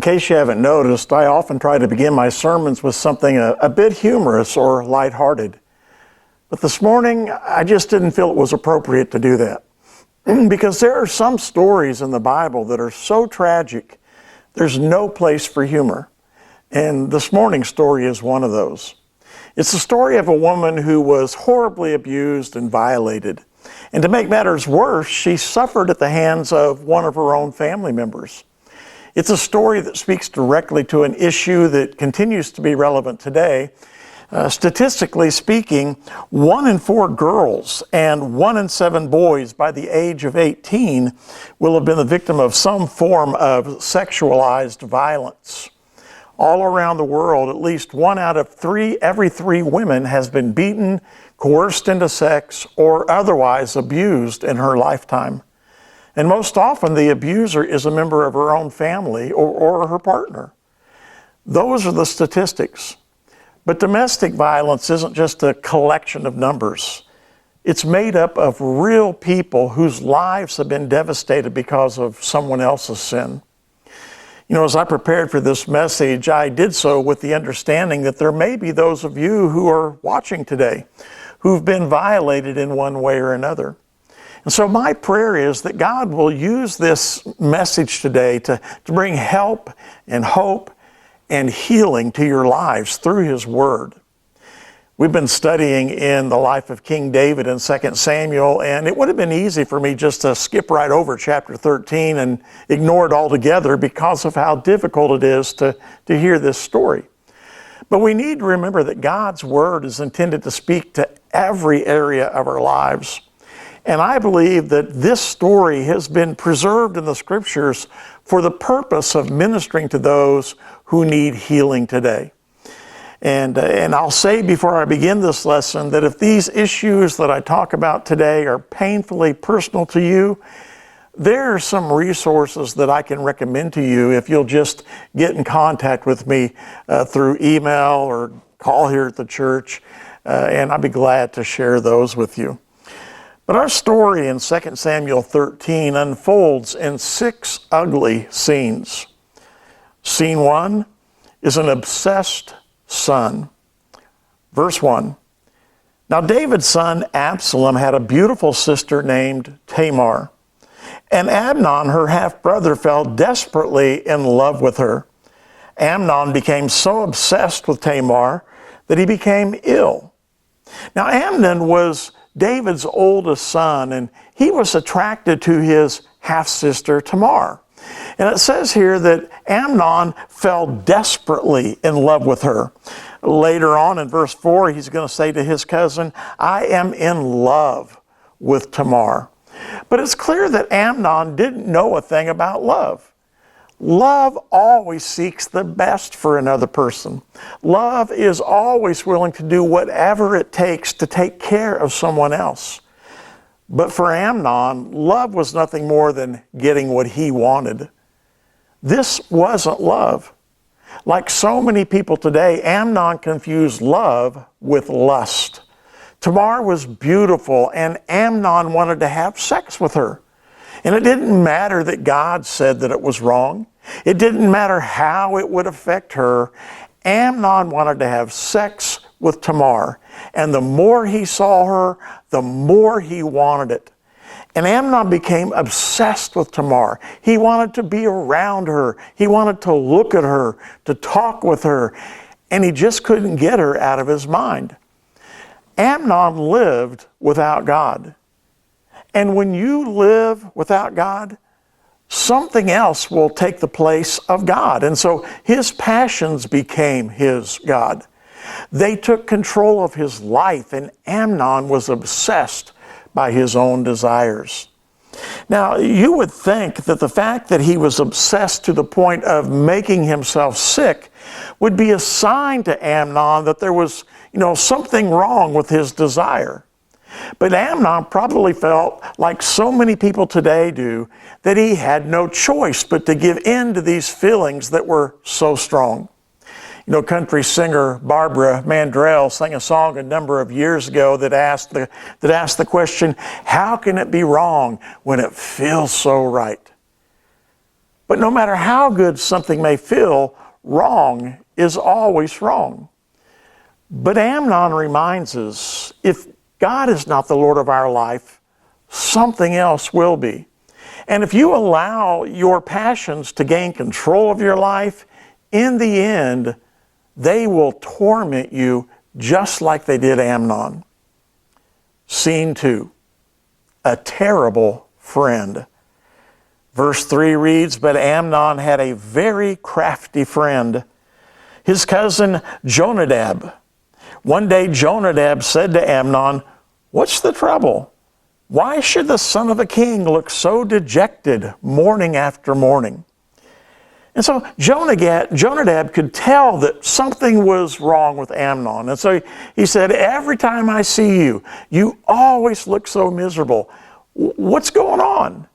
case you haven't noticed, I often try to begin my sermons with something a bit humorous or lighthearted. But this morning, I just didn't feel it was appropriate to do that. Because there are some stories in the Bible that are so tragic, there's no place for humor. And this morning's story is one of those. It's the story of a woman who was horribly abused and violated. And to make matters worse, she suffered at the hands of one of her own family members. It's a story that speaks directly to an issue that continues to be relevant today. Statistically speaking, 1 in 4 girls and 1 in 7 boys by the age of 18 will have been the victim of some form of sexualized violence. All around the world, at least 1 out of every 3 women has been beaten, coerced into sex, or otherwise abused in her lifetime. And most often, the abuser is a member of her own family or her partner. Those are the statistics. But domestic violence isn't just a collection of numbers. It's made up of real people whose lives have been devastated because of someone else's sin. You know, as I prepared for this message, I did so with the understanding that there may be those of you who are watching today who've been violated in one way or another. And so my prayer is that God will use this message today to bring help and hope and healing to your lives through His Word. We've been studying in the life of King David in 2 Samuel, and it would have been easy for me just to skip right over chapter 13 and ignore it altogether because of how difficult it is to hear this story. But we need to remember that God's Word is intended to speak to every area of our lives. And I believe that this story has been preserved in the Scriptures for the purpose of ministering to those who need healing today. And I'll say before I begin this lesson that if these issues that I talk about today are painfully personal to you, there are some resources that I can recommend to you if you'll just get in contact with me through email or call here at the church, and I'd be glad to share those with you. But our story in 2 Samuel 13 unfolds in 6 ugly scenes. Scene 1 is an obsessed son. Verse 1. Now David's son Absalom had a beautiful sister named Tamar, and Amnon, her half-brother, fell desperately in love with her. Amnon became so obsessed with Tamar that he became ill. Now Amnon was David's oldest son, and he was attracted to his half-sister Tamar. And it says here that Amnon fell desperately in love with her. Later on in verse 4, he's going to say to his cousin, I am in love with Tamar. But it's clear that Amnon didn't know a thing about love. Love always seeks the best for another person. Love is always willing to do whatever it takes to take care of someone else. But for Amnon, love was nothing more than getting what he wanted. This wasn't love. Like so many people today, Amnon confused love with lust. Tamar was beautiful, and Amnon wanted to have sex with her. And it didn't matter that God said that it was wrong. It didn't matter how it would affect her. Amnon wanted to have sex with Tamar. And the more he saw her, the more he wanted it. And Amnon became obsessed with Tamar. He wanted to be around her. He wanted to look at her, to talk with her. And he just couldn't get her out of his mind. Amnon lived without God. And when you live without God, something else will take the place of God. And so his passions became his God. They took control of his life, and Amnon was obsessed by his own desires. Now, you would think that the fact that he was obsessed to the point of making himself sick would be a sign to Amnon that there was, something wrong with his desire. But Amnon probably felt, like so many people today do, that he had no choice but to give in to these feelings that were so strong. Country singer Barbara Mandrell sang a song a number of years ago that asked the question, how can it be wrong when it feels so right? But no matter how good something may feel, wrong is always wrong. But Amnon reminds us, if God is not the Lord of our life, something else will be. And if you allow your passions to gain control of your life, in the end, they will torment you just like they did Amnon. Scene 2, a terrible friend. Verse 3 reads, "But Amnon had a very crafty friend, his cousin Jonadab. One day Jonadab said to Amnon, 'What's the trouble? Why should the son of a king look so dejected morning after morning?' And so Jonadab could tell that something was wrong with Amnon. And so he said, 'Every time I see you, you always look so miserable. What's going on?'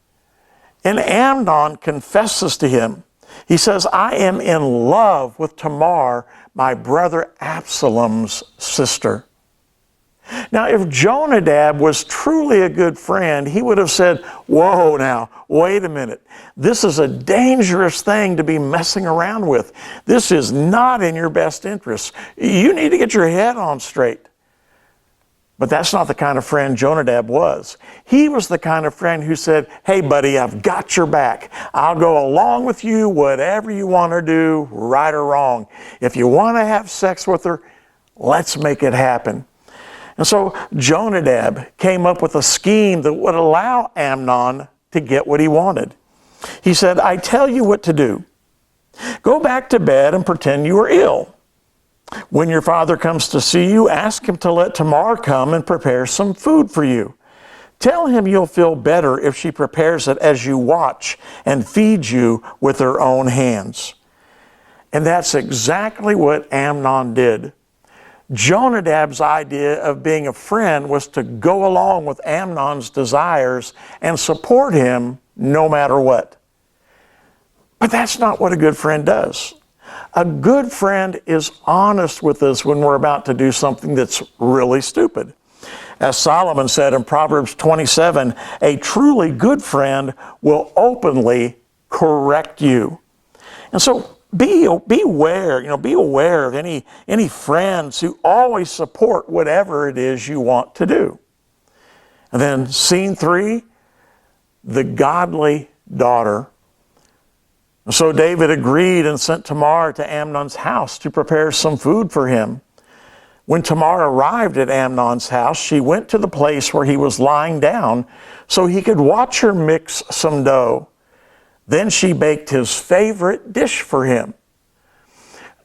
And Amnon confesses to him. He says, 'I am in love with Tamar, my brother Absalom's sister.' Now, if Jonadab was truly a good friend, he would have said, 'Whoa now, wait a minute. This is a dangerous thing to be messing around with. This is not in your best interest. You need to get your head on straight.' But that's not the kind of friend Jonadab was. He was the kind of friend who said, 'Hey buddy, I've got your back. I'll go along with you, whatever you want to do, right or wrong. If you want to have sex with her, let's make it happen.' And so Jonadab came up with a scheme that would allow Amnon to get what he wanted. He said, 'I tell you what to do. Go back to bed and pretend you are ill. When your father comes to see you, ask him to let Tamar come and prepare some food for you. Tell him you'll feel better if she prepares it as you watch and feeds you with her own hands.' And that's exactly what Amnon did. Jonadab's idea of being a friend was to go along with Amnon's desires and support him no matter what. But that's not what a good friend does. A good friend is honest with us when we're about to do something that's really stupid. As Solomon said in Proverbs 27, a truly good friend will openly correct you. And so be aware of any friends who always support whatever it is you want to do. And then scene 3, the godly daughter. So David agreed and sent Tamar to Amnon's house to prepare some food for him. When Tamar arrived at Amnon's house, she went to the place where he was lying down so he could watch her mix some dough. Then she baked his favorite dish for him.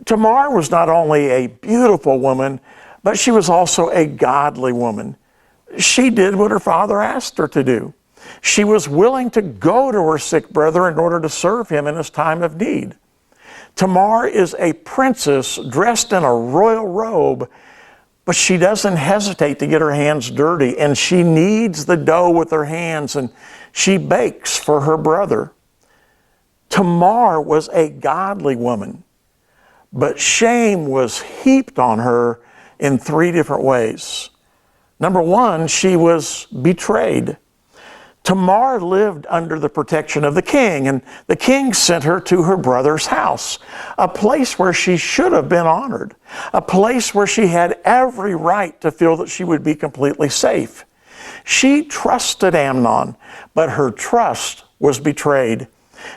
Tamar was not only a beautiful woman, but she was also a godly woman. She did what her father asked her to do. She was willing to go to her sick brother in order to serve him in his time of need. Tamar is a princess dressed in a royal robe, but she doesn't hesitate to get her hands dirty, and she kneads the dough with her hands, and she bakes for her brother. Tamar was a godly woman, but shame was heaped on her in 3 different ways. Number 1, she was betrayed. Tamar lived under the protection of the king, and the king sent her to her brother's house, a place where she should have been honored, a place where she had every right to feel that she would be completely safe. She trusted Amnon, but her trust was betrayed.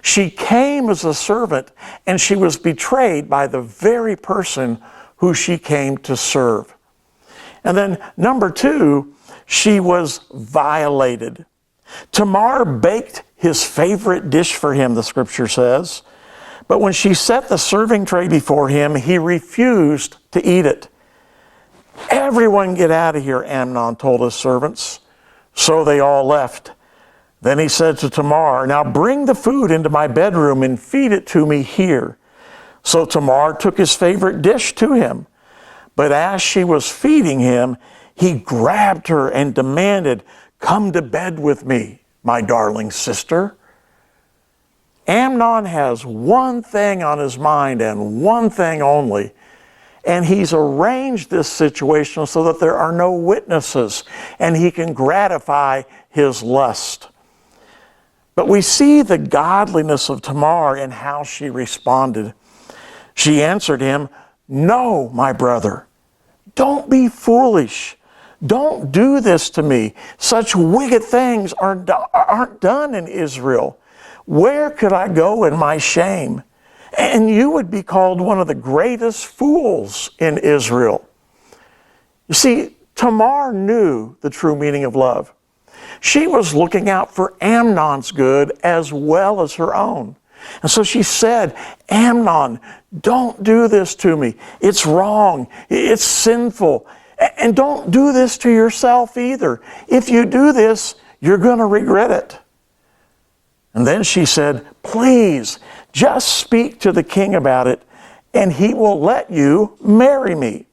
She came as a servant, and she was betrayed by the very person who she came to serve. And then number 2, she was violated. Tamar baked his favorite dish for him, the scripture says, but when she set the serving tray before him, he refused to eat it. "Everyone get out of here," Amnon told his servants. So they all left. Then he said to Tamar, "Now bring the food into my bedroom and feed it to me here." So Tamar took his favorite dish to him. But as she was feeding him, he grabbed her and demanded, "Come to bed with me, my darling sister." Amnon has one thing on his mind and one thing only, and he's arranged this situation so that there are no witnesses and he can gratify his lust. But we see the godliness of Tamar in how she responded. She answered him, "No, my brother, don't be foolish. Don't do this to me. Such wicked things aren't done in Israel. Where could I go in my shame? And you would be called one of the greatest fools in Israel." You see, Tamar knew the true meaning of love. She was looking out for Amnon's good as well as her own. And so she said, "Amnon, don't do this to me. It's wrong. It's sinful. And don't do this to yourself either. If you do this, you're going to regret it." And then she said, "Please, just speak to the king about it, and he will let you marry me."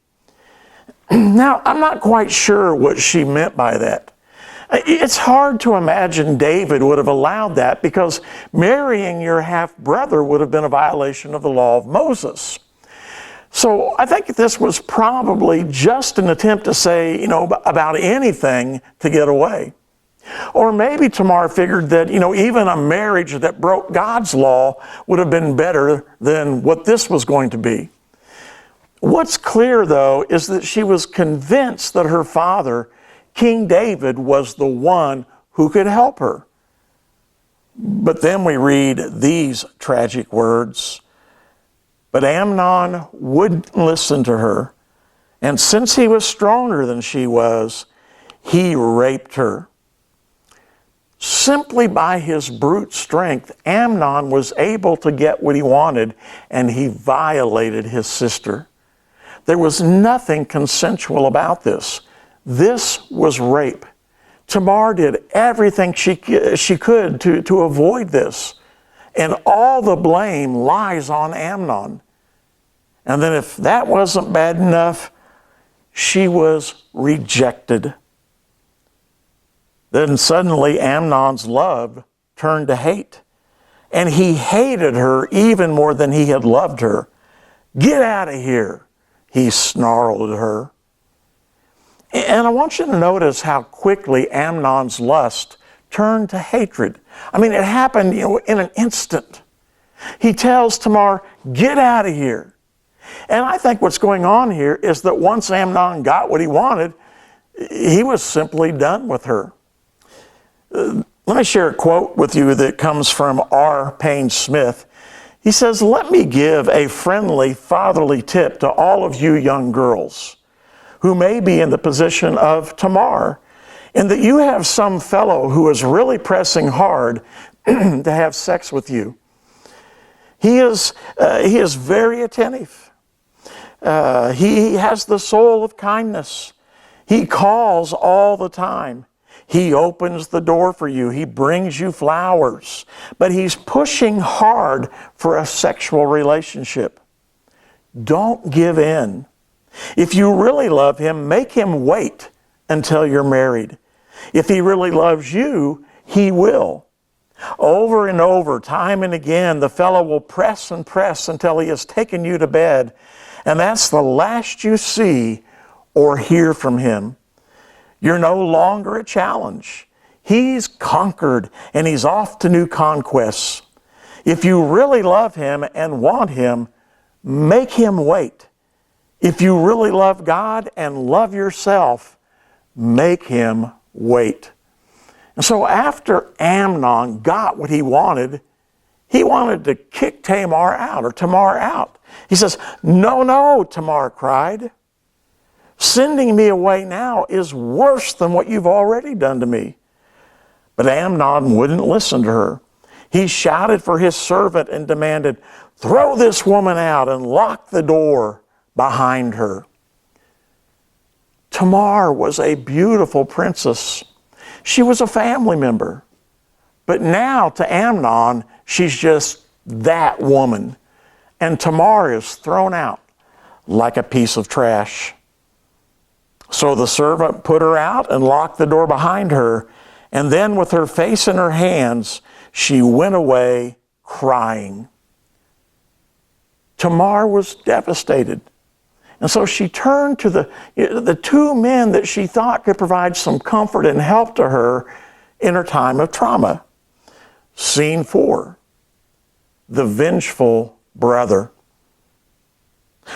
Now, I'm not quite sure what she meant by that. It's hard to imagine David would have allowed that, because marrying your half-brother would have been a violation of the law of Moses. So I think this was probably just an attempt to say, about anything to get away. Or maybe Tamar figured that, even a marriage that broke God's law would have been better than what this was going to be. What's clear, though, is that she was convinced that her father, King David, was the one who could help her. But then we read these tragic words. But Amnon wouldn't listen to her, and since he was stronger than she was, he raped her. Simply by his brute strength, Amnon was able to get what he wanted, and he violated his sister. There was nothing consensual about this. This was rape. Tamar did everything she could to avoid this. And all the blame lies on Amnon. And then if that wasn't bad enough, she was rejected. Then suddenly Amnon's love turned to hate. And he hated her even more than he had loved her. "Get out of here," he snarled at her. And I want you to notice how quickly Amnon's lust turned to hatred. I mean, it happened, in an instant. He tells Tamar, "Get out of here." And I think what's going on here is that once Amnon got what he wanted, he was simply done with her. Let me share a quote with you that comes from R. Payne Smith. He says, "Let me give a friendly, fatherly tip to all of you young girls who may be in the position of Tamar, in that you have some fellow who is really pressing hard to have sex with you. He is very attentive. He has the soul of kindness. He calls all the time. He opens the door for you. He brings you flowers. But he's pushing hard for a sexual relationship. Don't give in. If you really love him, make him wait until you're married. If he really loves you, he will. Over and over, time and again, the fellow will press and press until he has taken you to bed. And that's the last you see or hear from him. You're no longer a challenge. He's conquered and he's off to new conquests. If you really love him and want him, make him wait. If you really love God and love yourself, make him wait." And so after Amnon got what he wanted to kick Tamar out. He says, No, Tamar cried. "Sending me away now is worse than what you've already done to me." But Amnon wouldn't listen to her. He shouted for his servant and demanded, "Throw this woman out and lock the door behind her." Tamar was a beautiful princess. She was a family member. But now to Amnon, she's just that woman. And Tamar is thrown out like a piece of trash. So the servant put her out and locked the door behind her. And then with her face in her hands, she went away crying. Tamar was devastated. And so she turned to the two men that she thought could provide some comfort and help to her in her time of trauma. Scene 4, the vengeful brother.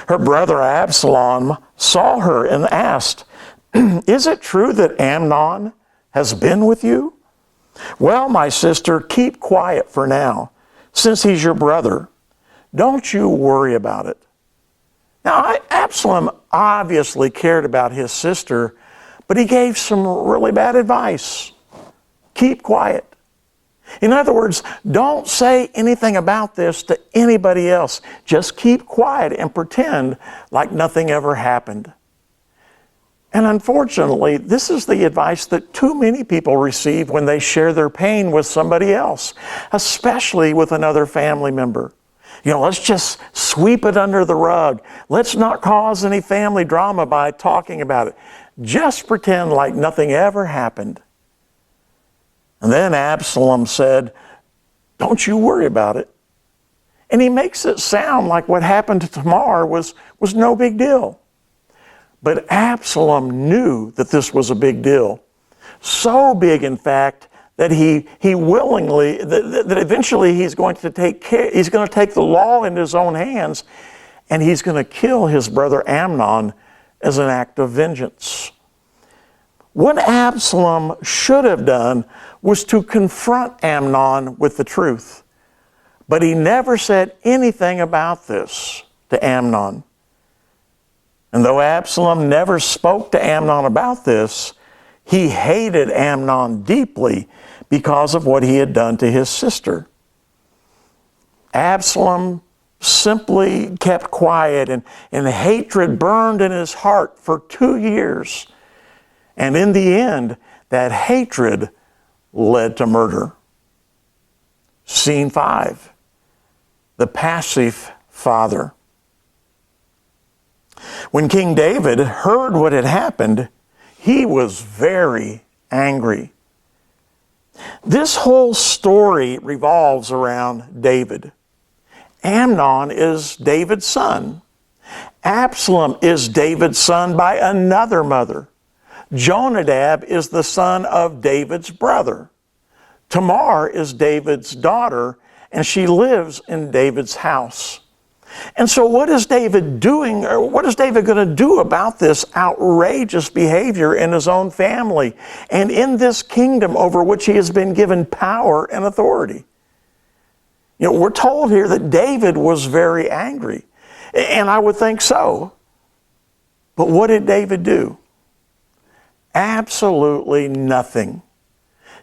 Her brother Absalom saw her and asked, "Is it true that Amnon has been with you?" "Well, my sister, keep quiet for now, since he's your brother. Don't you worry about it." Now, Absalom obviously cared about his sister, but he gave some really bad advice. Keep quiet. In other words, don't say anything about this to anybody else. Just keep quiet and pretend like nothing ever happened. And unfortunately, this is the advice that too many people receive when they share their pain with somebody else, especially with another family member. Let's just sweep it under the rug. Let's not cause any family drama by talking about it. Just pretend like nothing ever happened. And then Absalom said, "Don't you worry about it." And he makes it sound like what happened to Tamar was no big deal. But Absalom knew that this was a big deal. So big, in fact, that he willingly, that eventually he's going to take the law into his own hands, and he's going to kill his brother Amnon as an act of vengeance. What Absalom should have done was to confront Amnon with the truth. But he never said anything about this to Amnon. And though Absalom never spoke to Amnon about this, he hated Amnon deeply because of what he had done to his sister. Absalom simply kept quiet, and hatred burned in his heart for 2 years. And in the end, that hatred led to murder. Scene 5, the passive father. When King David heard what had happened, he was very angry. This whole story revolves around David. Amnon is David's son. Absalom is David's son by another mother. Jonadab is the son of David's brother. Tamar is David's daughter, and she lives in David's house. And so what is David doing, or what is David going to do about this outrageous behavior in his own family and in this kingdom over which he has been given power and authority? We're told here that David was very angry, and I would think so. But what did David do? Absolutely nothing.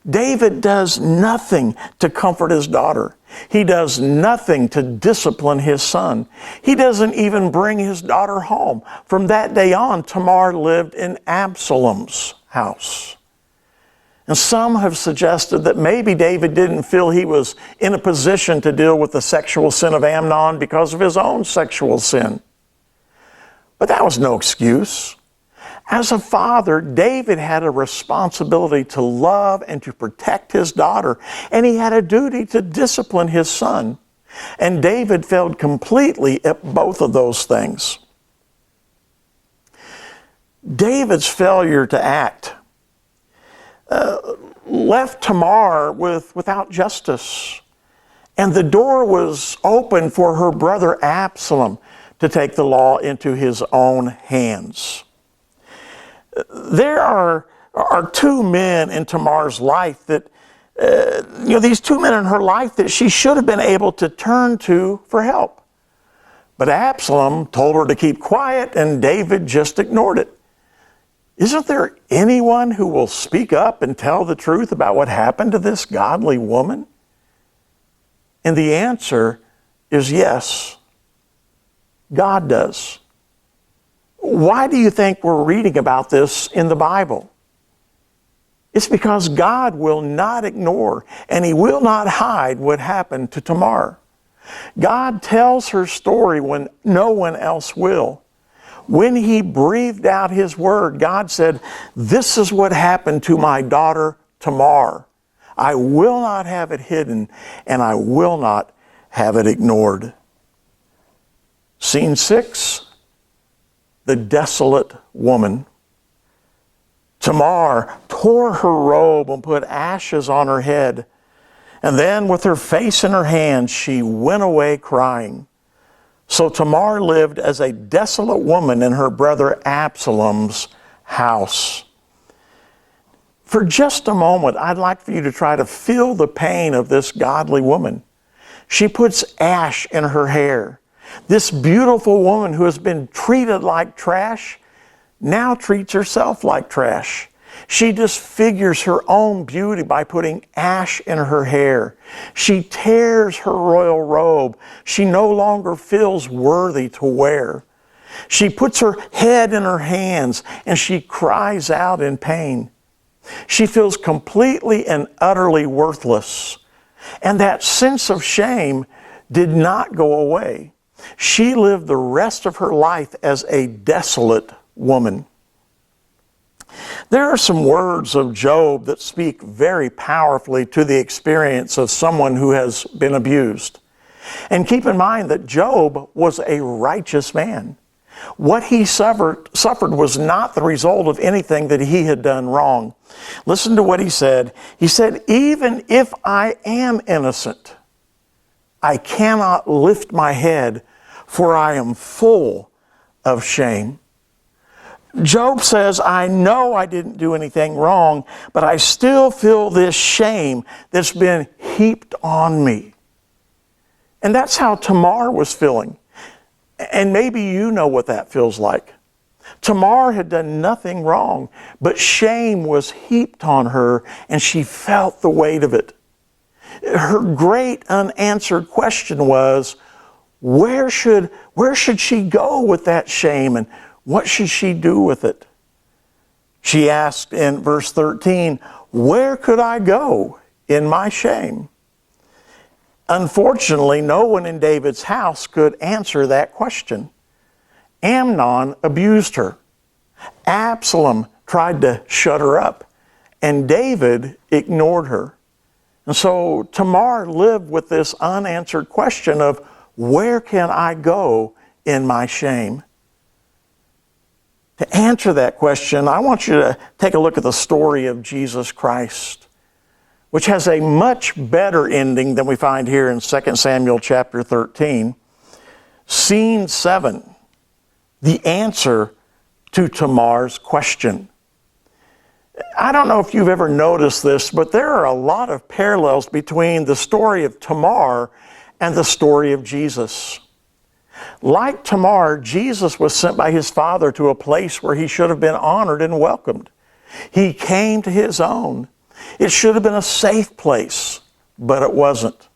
David does nothing to comfort his daughter. He does nothing to discipline his son. He doesn't even bring his daughter home. From that day on, Tamar lived in Absalom's house. And some have suggested that maybe David didn't feel he was in a position to deal with the sexual sin of Amnon because of his own sexual sin. But that was no excuse. As a father, David had a responsibility to love and to protect his daughter, and he had a duty to discipline his son. And David failed completely at both of those things. David's failure to act left Tamar without justice, and the door was open for her brother Absalom to take the law into his own hands. There are two men in Tamar's life that, these two men in her life that she should have been able to turn to for help. But Absalom told her to keep quiet, and David just ignored it. Isn't there anyone who will speak up and tell the truth about what happened to this godly woman? And the answer is yes. God does. Why do you think we're reading about this in the Bible? It's because God will not ignore and He will not hide what happened to Tamar. God tells her story when no one else will. When He breathed out His word, God said, "This is what happened to my daughter Tamar. I will not have it hidden, and I will not have it ignored." Scene 6, the desolate woman. Tamar tore her robe and put ashes on her head. And then with her face in her hands, she went away crying. So Tamar lived as a desolate woman in her brother Absalom's house. For just a moment, I'd like for you to try to feel the pain of this godly woman. She puts ash in her hair. This beautiful woman who has been treated like trash now treats herself like trash. She disfigures her own beauty by putting ash in her hair. She tears her royal robe she no longer feels worthy to wear. She puts her head in her hands and she cries out in pain. She feels completely and utterly worthless. And that sense of shame did not go away. She lived the rest of her life as a desolate woman. There are some words of Job that speak very powerfully to the experience of someone who has been abused. And keep in mind that Job was a righteous man. What he suffered was not the result of anything that he had done wrong. Listen to what he said. He said, "Even if I am innocent, I cannot lift my head, for I am full of shame." Job says, I know I didn't do anything wrong, but I still feel this shame that's been heaped on me. And that's how Tamar was feeling. And maybe you know what that feels like. Tamar had done nothing wrong, but shame was heaped on her, and she felt the weight of it. Her great unanswered question was, where should she go with that shame, and what should she do with it? She asked in verse 13, "Where could I go in my shame?" Unfortunately, no one in David's house could answer that question. Amnon abused her. Absalom tried to shut her up, and David ignored her. And so Tamar lived with this unanswered question of, where can I go in my shame? To answer that question, I want you to take a look at the story of Jesus Christ, which has a much better ending than we find here in 2 Samuel chapter 13. Scene 7, the answer to Tamar's question. I don't know if you've ever noticed this, but there are a lot of parallels between the story of Tamar and the story of Jesus. Like Tamar, Jesus was sent by his Father to a place where he should have been honored and welcomed. He came to his own. It should have been a safe place, but it wasn't.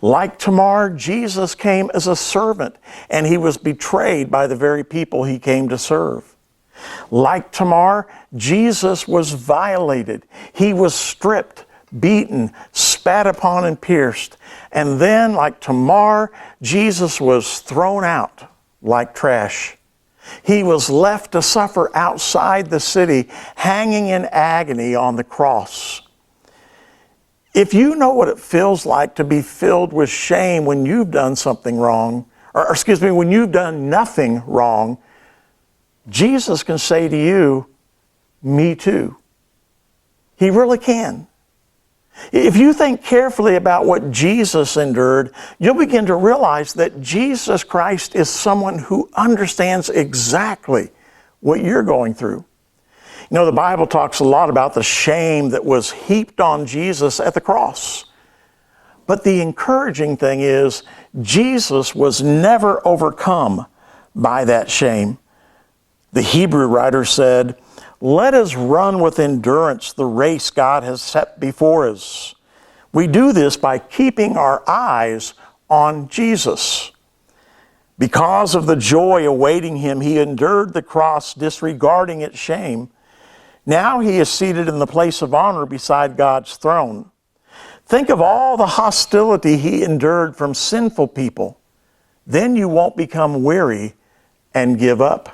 Like Tamar, Jesus came as a servant, and he was betrayed by the very people he came to serve. Like Tamar, Jesus was violated. He was stripped, beaten, spat upon, and pierced. And then, like Tamar, Jesus was thrown out like trash. He was left to suffer outside the city, hanging in agony on the cross. If you know what it feels like to be filled with shame when you've done something wrong, when you've done nothing wrong, Jesus can say to you, me too. He really can. If you think carefully about what Jesus endured, you'll begin to realize that Jesus Christ is someone who understands exactly what you're going through. You know, the Bible talks a lot about the shame that was heaped on Jesus at the cross. But the encouraging thing is, Jesus was never overcome by that shame. The Hebrew writer said, "Let us run with endurance the race God has set before us. We do this by keeping our eyes on Jesus. Because of the joy awaiting him, he endured the cross, disregarding its shame. Now he is seated in the place of honor beside God's throne. Think of all the hostility he endured from sinful people. Then you won't become weary and give up."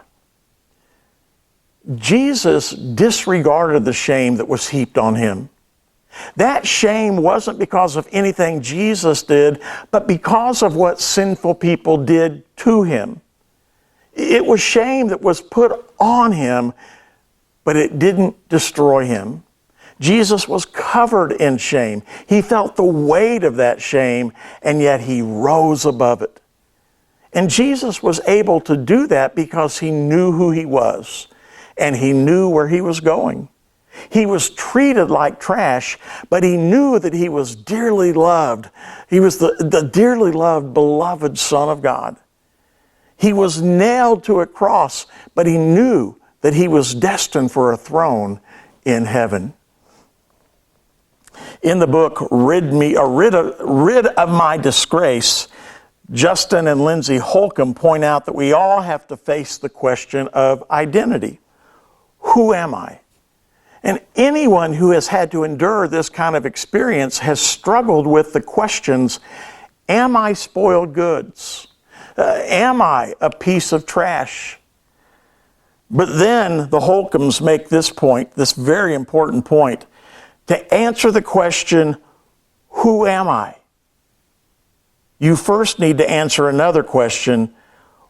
Jesus disregarded the shame that was heaped on him. That shame wasn't because of anything Jesus did, but because of what sinful people did to him. It was shame that was put on him, but it didn't destroy him. Jesus was covered in shame. He felt the weight of that shame, and yet he rose above it. And Jesus was able to do that because he knew who he was, and he knew where he was going. He was treated like trash, but he knew that he was dearly loved. He was the dearly loved, beloved Son of God. He was nailed to a cross, but he knew that he was destined for a throne in heaven. In the book, Rid of My Disgrace, Justin and Lindsay Holcomb point out that we all have to face the question of identity. Who am I? And anyone who has had to endure this kind of experience has struggled with the questions, am I spoiled goods? Am I a piece of trash? But then the Holcombs make this point, this very important point. To answer the question, who am I? You first need to answer another question,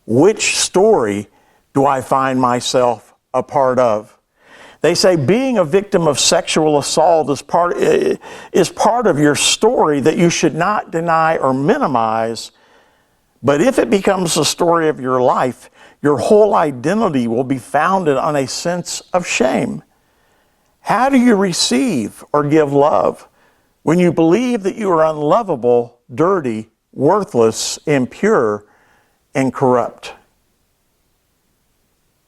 which story do I find myself a part of? They say being a victim of sexual assault is part of your story that you should not deny or minimize. But if it becomes the story of your life, your whole identity will be founded on a sense of shame. How do you receive or give love when you believe that you are unlovable, dirty, worthless, impure, and corrupt?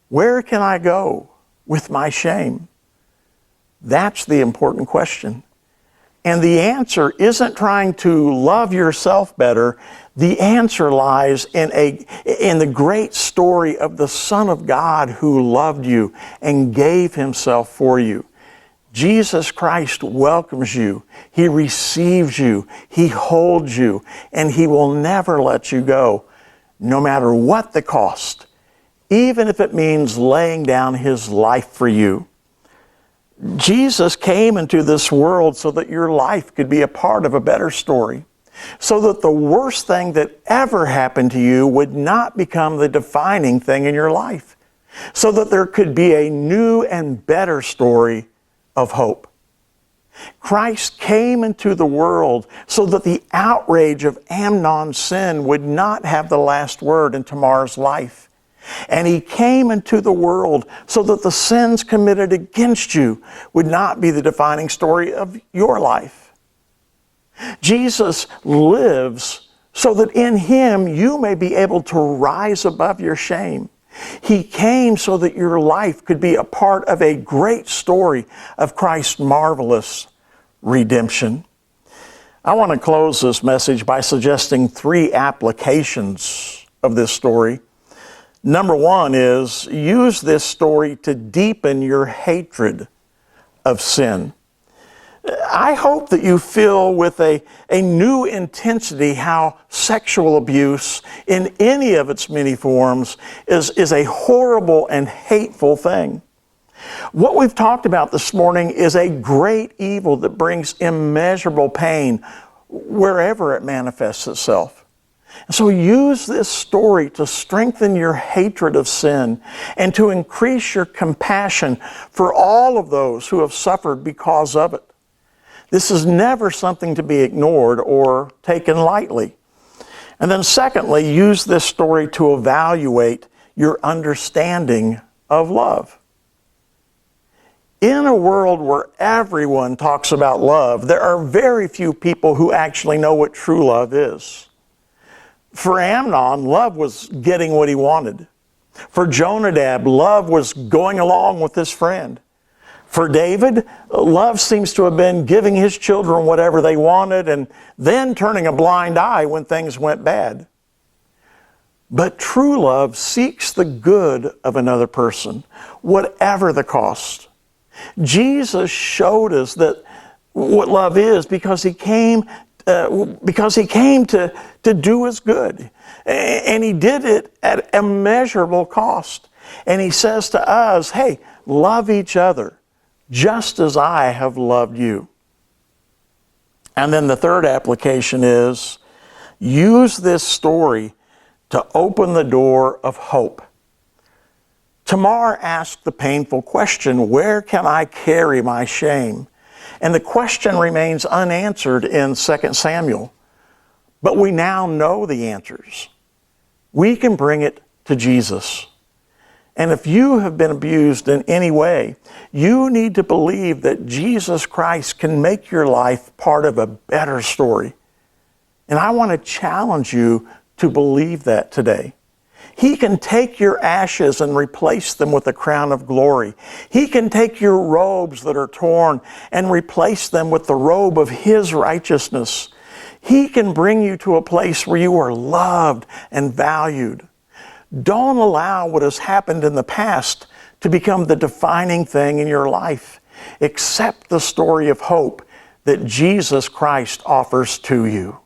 Where can I go with my shame? That's the important question. And the answer isn't trying to love yourself better. The answer lies in the great story of the Son of God who loved you and gave himself for you. Jesus Christ welcomes you. He receives you. He holds you. And he will never let you go, no matter what the cost, even if it means laying down his life for you. Jesus came into this world so that your life could be a part of a better story, so that the worst thing that ever happened to you would not become the defining thing in your life, so that there could be a new and better story of hope. Christ came into the world so that the outrage of Amnon's sin would not have the last word in Tamar's life. And he came into the world so that the sins committed against you would not be the defining story of your life. Jesus lives so that in him you may be able to rise above your shame. He came so that your life could be a part of a great story of Christ's marvelous redemption. I want to close this message by suggesting 3 applications of this story. Number 1 is use this story to deepen your hatred of sin. I hope that you feel with a new intensity how sexual abuse in any of its many forms is a horrible and hateful thing. What we've talked about this morning is a great evil that brings immeasurable pain wherever it manifests itself. So use this story to strengthen your hatred of sin and to increase your compassion for all of those who have suffered because of it. This is never something to be ignored or taken lightly. And then secondly, use this story to evaluate your understanding of love. In a world where everyone talks about love, there are very few people who actually know what true love is. For Amnon, love was getting what he wanted. For Jonadab, love was going along with his friend. For David, love seems to have been giving his children whatever they wanted and then turning a blind eye when things went bad. But true love seeks the good of another person, whatever the cost. Jesus showed us that what love is because he came to do us good. And he did it at immeasurable cost. And he says to us, hey, love each other just as I have loved you. And then the third application is use this story to open the door of hope. Tamar asked the painful question, where can I carry my shame? And the question remains unanswered in 2 Samuel. But we now know the answers. We can bring it to Jesus. And if you have been abused in any way, you need to believe that Jesus Christ can make your life part of a better story. And I want to challenge you to believe that today. He can take your ashes and replace them with a crown of glory. He can take your robes that are torn and replace them with the robe of His righteousness. He can bring you to a place where you are loved and valued. Don't allow what has happened in the past to become the defining thing in your life. Accept the story of hope that Jesus Christ offers to you.